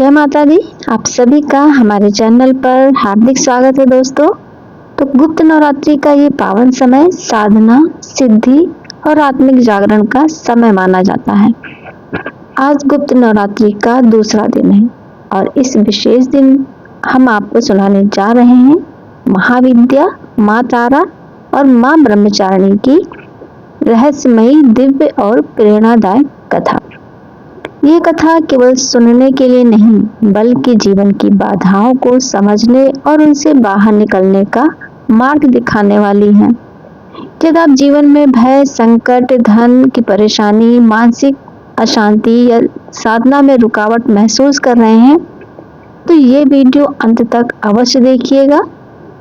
जय माता दी। आप सभी का हमारे चैनल पर हार्दिक स्वागत है दोस्तों। तो गुप्त नवरात्रि का ये पावन समय साधना, सिद्धि और आत्मिक जागरण का समय माना जाता है। आज गुप्त नवरात्रि का दूसरा दिन है और इस विशेष दिन हम आपको सुनाने जा रहे हैं महाविद्या, माँ तारा और माँ ब्रह्मचारिणी की रहस्यमयी, दिव्य और प्रेरणादायक कथा। ये कथा केवल सुनने के लिए नहीं, बल्कि जीवन की बाधाओं को समझने और उनसे बाहर निकलने का मार्ग दिखाने वाली है। यदि आप जीवन में भय, संकट, धन की परेशानी, मानसिक अशांति या साधना में रुकावट महसूस कर रहे हैं, तो ये वीडियो अंत तक अवश्य देखिएगा।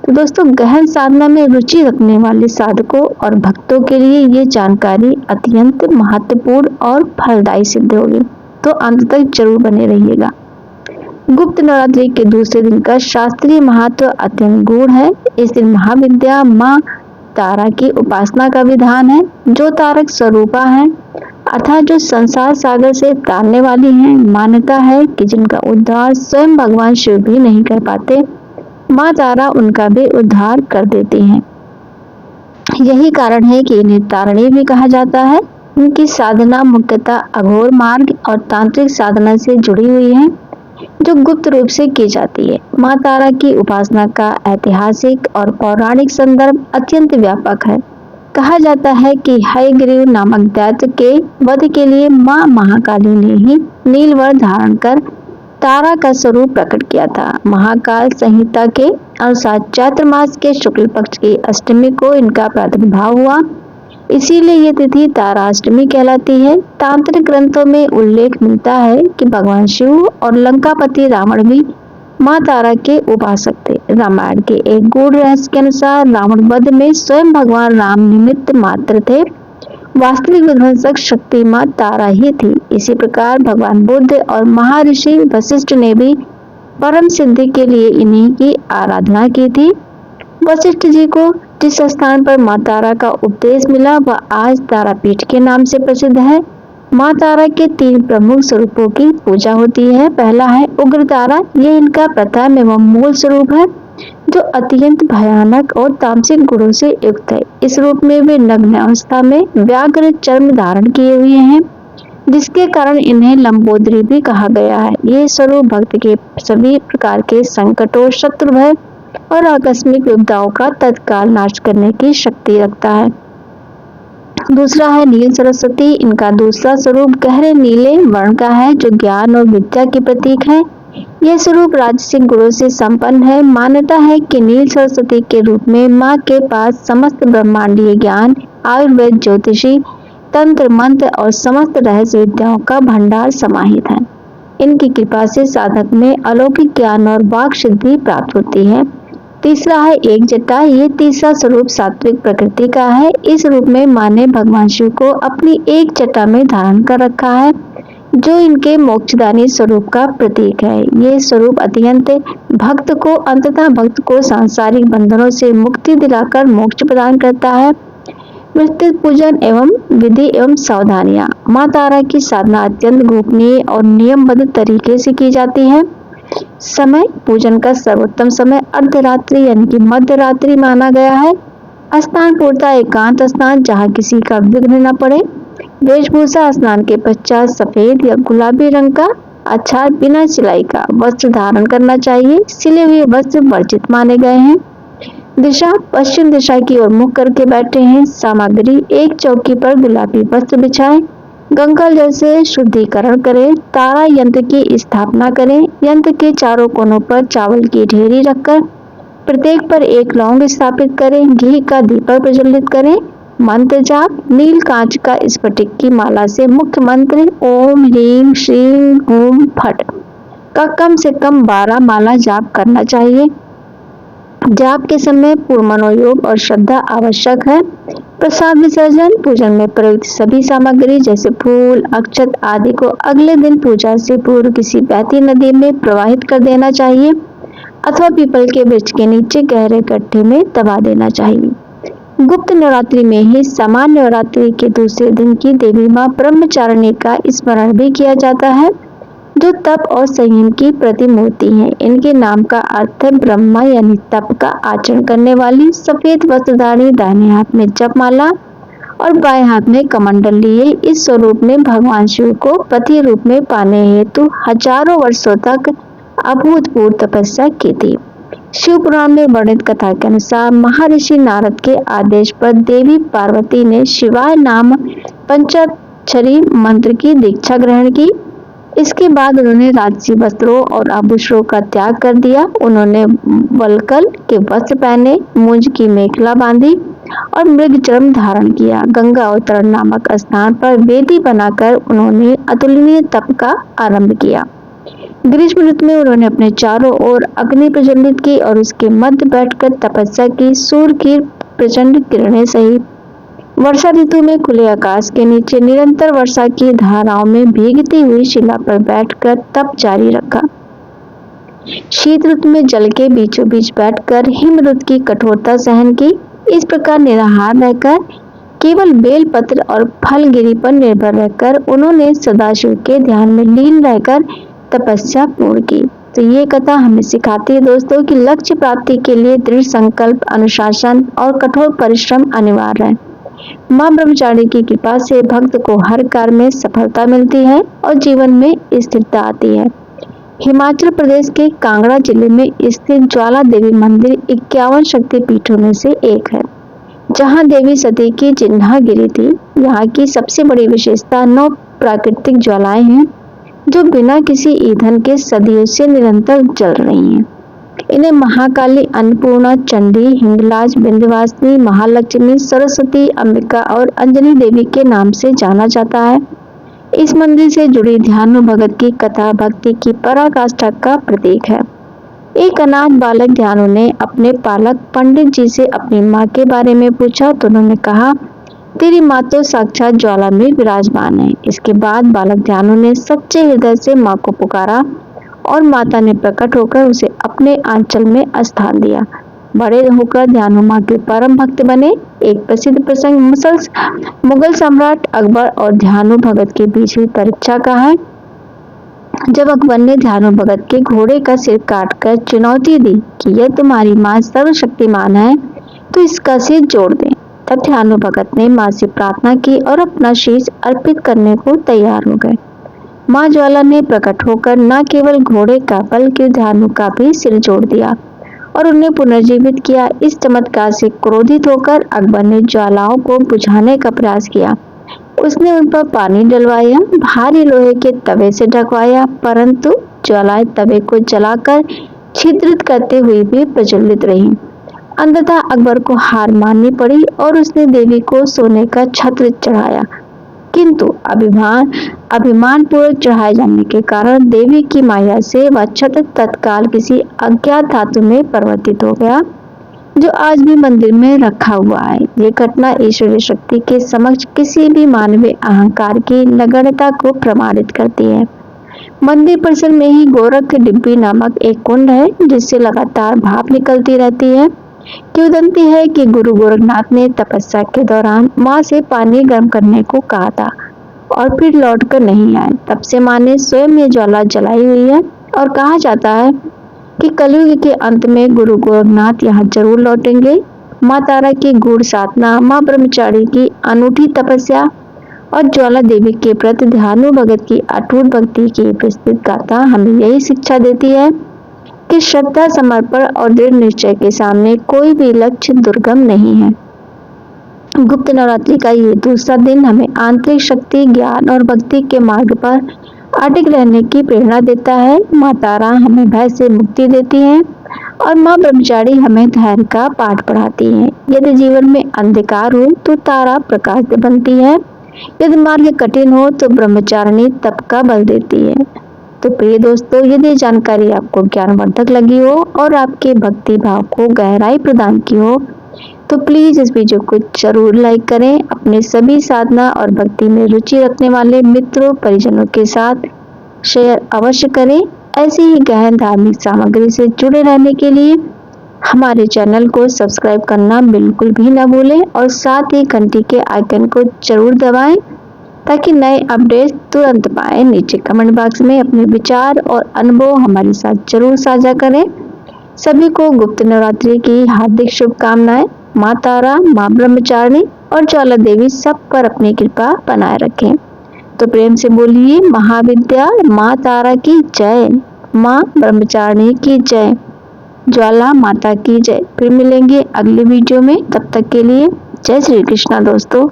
तो दोस्तों, गहन साधना में रुचि रखने वाले साधकों और भक्तों के लिए ये जानकारी अत्यंत महत्वपूर्ण और फलदायी सिद्ध होगी, तो अंत तक जरूर बने रहिएगा। गुप्त नवरात्रि के दूसरे दिन का शास्त्रीय महत्व अत्यंत गूढ़ है। इस दिन महाविद्या माँ तारा की उपासना का विधान है, जो तारक स्वरूपा है, अर्थात जो संसार सागर से तारने वाली हैं। मान्यता है कि जिनका उद्धार स्वयं भगवान शिव भी नहीं कर पाते, माँ तारा उनका भी उद्धार कर देती हैं। यही कारण है कि इन्हें तारणी भी कहा जाता है। उनकी साधना मुख्यतः अघोर मार्ग और तांत्रिक साधना से जुड़ी हुई है, जो गुप्त रूप से की जाती है। माँ तारा की उपासना का ऐतिहासिक और पौराणिक संदर्भ अत्यंत व्यापक है। कहा जाता है कि हयग्रीव नामक दैत्य के वध के लिए माँ महाकाली ने ही नीलवर धारण कर तारा का स्वरूप प्रकट किया था। महाकाल संहिता के अनुसार चैत्र मास के शुक्ल पक्ष की अष्टमी को इनका प्रादुर्भाव हुआ, इसीलिए ये तिथि ताराष्टमी कहलाती है। तांत्रिक ग्रंथों में उल्लेख मिलता है कि भगवान शिव और लंकापति रावण भी माँ तारा के उपासक थे। रामायण के एक गूढ़ रहस्य के अनुसार रावण वध में स्वयं भगवान राम निमित्त मात्र थे, वास्तविक विध्वंसक शक्ति माँ तारा ही थी। इसी प्रकार भगवान बुद्ध और महर्षि वशिष्ठ ने भी परम सिद्धि के लिए इन्हीं की आराधना की थी। वशिष्ठ जी को जिस स्थान पर माँ तारा का उपदेश मिला, वह आज तारापीठ के नाम से प्रसिद्ध है। माँ तारा के 3 प्रमुख स्वरूपों की पूजा होती है। पहला है उग्र तारा। ये इनका प्रथम एवं मूल स्वरूप है, जो अत्यंत भयानक और तामसिक गुणों से युक्त है। इस रूप में वे नग्न अवस्था में व्याघ्र चर्म धारण किए हुए हैं, जिसके कारण इन्हें लंबोदरी भी कहा गया है। ये स्वरूप भक्त के सभी प्रकार के संकटों, शत्रु भय और आकस्मिक विपदाओं का तत्काल नाश करने की शक्ति रखता है। दूसरा है नील सरस्वती। इनका दूसरा स्वरूप गहरे नीले वर्ण का है, जो ज्ञान और विद्या के प्रतीक है। यह स्वरूप राजसिक गुणों से संपन्न है। मान्यता है कि नील सरस्वती के रूप में माँ के पास समस्त ब्रह्मांडीय ज्ञान, आयुर्वेद, ज्योतिषी, तंत्र, मंत्र और समस्त रहस्य विद्याओं का भंडार समाहित है। इनकी कृपा से साधक में अलौकिक ज्ञान और वाक सिद्धि प्राप्त होती है। तीसरा है एक जटा। ये तीसरा स्वरूप सात्विक प्रकृति का है। इस रूप में माँ ने भगवान शिव को अपनी एक जटा में धारण कर रखा है, जो इनके मोक्षदानी स्वरूप का प्रतीक है। ये स्वरूप अत्यंत अंततः भक्त को सांसारिक बंधनों से मुक्ति दिलाकर मोक्ष प्रदान करता है। विस्तृत पूजन एवं विधि एवं सावधानियां। माँ तारा की साधना अत्यंत गोपनीय और नियमबद्ध तरीके से की जाती है। समय पूजन का सर्वोत्तम समय अर्धरात्रि यानी कि मध्य रात्रि माना गया है। स्थान पूर्णतः एकांत स्थान, जहाँ किसी का विघ्न न पड़े। वेशभूषा स्नान के पश्चात सफेद या गुलाबी रंग का अर्थात बिना सिलाई का वस्त्र धारण करना चाहिए। सिले हुए वस्त्र वर्जित माने गए हैं। दिशा पश्चिम दिशा की ओर मुख करके बैठे हैं। सामग्री एक चौकी पर गुलाबी वस्त्र बिछाएं। गंगा जल से शुद्धिकरण करें। तारा यंत्र की स्थापना करें। यंत्र के चारों कोनों पर चावल की ढेरी रखकर प्रत्येक पर एक लौंग स्थापित करें। घी का दीपक प्रज्वलित करें। मंत्र जाप नील कांच का स्फटिक की माला से मुख्य मंत्र ओम ह्रीं श्रीं हूं फट का कम से कम 12 माला जाप करना चाहिए। जाप के समय पूर्ण मनोयोग और श्रद्धा आवश्यक है। प्रसाद विसर्जन पूजन में प्रयुक्त सभी सामग्री जैसे फूल, अक्षत आदि को अगले दिन पूजा से पूर्व किसी बहती नदी में प्रवाहित कर देना चाहिए अथवा पीपल के वृक्ष के नीचे गहरे गड्ढे में दबा देना चाहिए। गुप्त नवरात्रि में ही सामान्य नवरात्रि के दूसरे दिन की देवी माँ ब्रह्मचारिणी का स्मरण भी किया जाता है। जो तप और संयम की प्रतिमूर्ति है। इनके नाम का अर्थ है ब्रह्मा यानी तप का आचरण करने वाली। सफेद वस्त्रधारी, दाहिने हाथ में जपमाला और बाएं हाथ में कमंडल लिए इस स्वरूप ने भगवान शिव को पति रूप में पाने हेतु हजारों वर्षों तक अभूतपूर्व तपस्या की थी। शिव पुराण में वर्णित कथा के अनुसार महर्षि नारद के आदेश पर देवी पार्वती ने शिवाय नाम पंचाक्षरी मंत्र की दीक्षा ग्रहण की। इसके बाद उन्होंने राजसी वस्त्रों और आभूषणों का त्याग कर दिया। उन्होंने वलकल के वस्त्र पहने, मूंज की मेखला बांधी और मृग चर्म धारण किया। गंगा अवतरण नामक स्थान पर वेदी बनाकर उन्होंने अतुलनीय तप का आरंभ किया। ग्रीष्म ऋतु में उन्होंने अपने चारों ओर अग्नि प्रज्वलित की और उसके मध्य बैठकर तपस्या की। सूर्य की प्रचंड किरणें सहित वर्षा ऋतु में खुले आकाश के नीचे निरंतर वर्षा की धाराओं में भीगती हुई शिला पर बैठकर तप जारी रखा। शीत ऋतु में जल के बीचों बीच बैठकर हिम ऋतु की कठोरता सहन की। इस प्रकार निराहार रहकर, केवल बेल पत्र और फलगिरी पर निर्भर रहकर उन्होंने सदाशिव के ध्यान में लीन रहकर तपस्या पूर्ण की। तो ये कथा हमें सिखाती है दोस्तों कि लक्ष्य प्राप्ति के लिए दृढ़ संकल्प, अनुशासन और कठोर परिश्रम अनिवार्य है। मां ब्रह्मचारी की कृपा से भक्त को हर कार्य में सफलता मिलती है और जीवन में स्थिरता आती है। हिमाचल प्रदेश के कांगड़ा जिले में स्थित ज्वाला देवी मंदिर 51 शक्ति पीठों में से एक है, जहां देवी सती की चिन्हा गिरी थी। यहाँ की सबसे बड़ी विशेषता 9 प्राकृतिक ज्वालाएं हैं, जो बिना किसी ईंधन के सदियों से निरंतर जल रही हैं। इन्हें महाकाली, अन्नपूर्णा, चंडी, हिंगलाज, विंध्यवासिनी, महालक्ष्मी, सरस्वती, अंबिका और अंजनी देवी के नाम से जाना जाता है। इस मंदिर से जुड़ी ध्यानु भगत की कथा भक्ति की पराकाष्ठा का प्रतीक है। एक अनाथ बालक ध्यानु ने अपने पालक पंडित जी से अपनी माँ के बारे में पूछा तो उन्होंने कहा, तेरी माँ तो साक्षात ज्वाला में विराजमान है। इसके बाद बालक ध्यानु ने सच्चे हृदय से माँ को पुकारा और माता ने प्रकट होकर उसे अपने आंचल में स्थान दिया। बड़े होकर ध्यानु माँ के परम भक्त बने। एक प्रसिद्ध प्रसंग मुगल सम्राट अकबर और ध्यानु भगत के बीच हुई परीक्षा का है। जब अकबर ने ध्यानु भगत के घोड़े का सिर काटकर चुनौती दी कि यह तुम्हारी माँ सर्वशक्तिमान है तो इसका सिर जोड़ दें, तब ध्यानु भगत ने माँ से प्रार्थना की और अपना शीश अर्पित करने को तैयार हो गए। माँ ज्वाला ने प्रकट होकर न केवल घोड़े का बल्कि ध्यानु का भी सिर जोड़ दिया और उन्हें पुनर्जीवित किया। इस चमत्कार से क्रोधित होकर अकबर ने ज्वालाओं को बुझाने का प्रयास किया। उसने उन पर पानी डलवाया, भारी लोहे के तवे से ढकवाया, परंतु ज्वालाएं तवे को जलाकर छिद्रित करते हुए भी प्रज्वलित रहीं। अंततः अकबर को हार माननी पड़ी और उसने देवी को सोने का छत्र चढ़ाया, किंतु अभिमान पूर्वक चढ़ाए जाने के कारण देवी की माया से वह छत्र तत्काल किसी अज्ञात धातु में परिवर्तित हो गया, जो आज भी मंदिर में रखा हुआ है। ये घटना ईश्वरीय शक्ति के समक्ष किसी भी मानवीय अहंकार की नगण्यता को प्रमाणित करती है। मंदिर परिसर में ही गोरख डिब्बी नामक एक कुंड है, जिससे लगातार भाप निकलती रहती है। किंवदंती है कि गुरु गोरखनाथ ने तपस्या के दौरान माँ से पानी गर्म करने को कहा था और फिर लौटकर नहीं आए। तब से माँ ने स्वयं ये ज्वाला जलाई हुई है और कहा जाता है कि कलयुग के अंत में गुरु गोरखनाथ यहाँ जरूर लौटेंगे। माँ तारा की गूढ़ साधना, माँ ब्रह्मचारी की अनूठी तपस्या और ज्वाला देवी के प्रति ध्यानु भगत की अटूट भक्ति की विस्तृत गाथा हमें यही शिक्षा देती है कि श्रद्धा, समर्पण और दृढ़ निश्चय के सामने कोई भी लक्ष्य दुर्गम नहीं है। गुप्त नवरात्रि का ये दूसरा दिन हमें आंतरिक शक्ति, ज्ञान और भक्ति के मार्ग पर अटक रहने की प्रेरणा देता है। माँ तारा हमें भय से मुक्ति देती है और माँ ब्रह्मचारी हमें धैर्य का पाठ पढ़ाती है। यदि जीवन में अंधकार हो तो तारा प्रकाश बनती है, यदि मार्ग कठिन हो तो ब्रह्मचारिणी तप का बल देती है। तो प्रिय दोस्तों, यदि जानकारी आपको ज्ञानवर्धक लगी हो और आपके भक्ति भाव को गहराई प्रदान की हो तो प्लीज इस वीडियो को जरूर लाइक करें। अपने सभी साधना और भक्ति में रुचि रखने वाले मित्रों, परिजनों के साथ शेयर अवश्य करें। ऐसी ही गहन धार्मिक सामग्री से जुड़े रहने के लिए हमारे चैनल को सब्सक्राइब करना बिल्कुल भी ना भूलें और साथ ही घंटी के आइकन को जरूर दबाएं ताकि नए अपडेट तुरंत पाएं। नीचे कमेंट बॉक्स में अपने विचार और अनुभव हमारे साथ जरूर साझा करें। सभी को गुप्त नवरात्रि की हार्दिक शुभकामनाएं। माँ तारा, माँ ब्रह्मचारिणी और ज्वाला देवी सब पर अपनी कृपा बनाए रखें। तो प्रेम से बोलिए महाविद्या माँ तारा की जय, माँ ब्रह्मचारिणी की जय, ज्वाला माता की जय। फिर मिलेंगे अगले वीडियो में, तब तक के लिए जय श्री कृष्णा दोस्तों।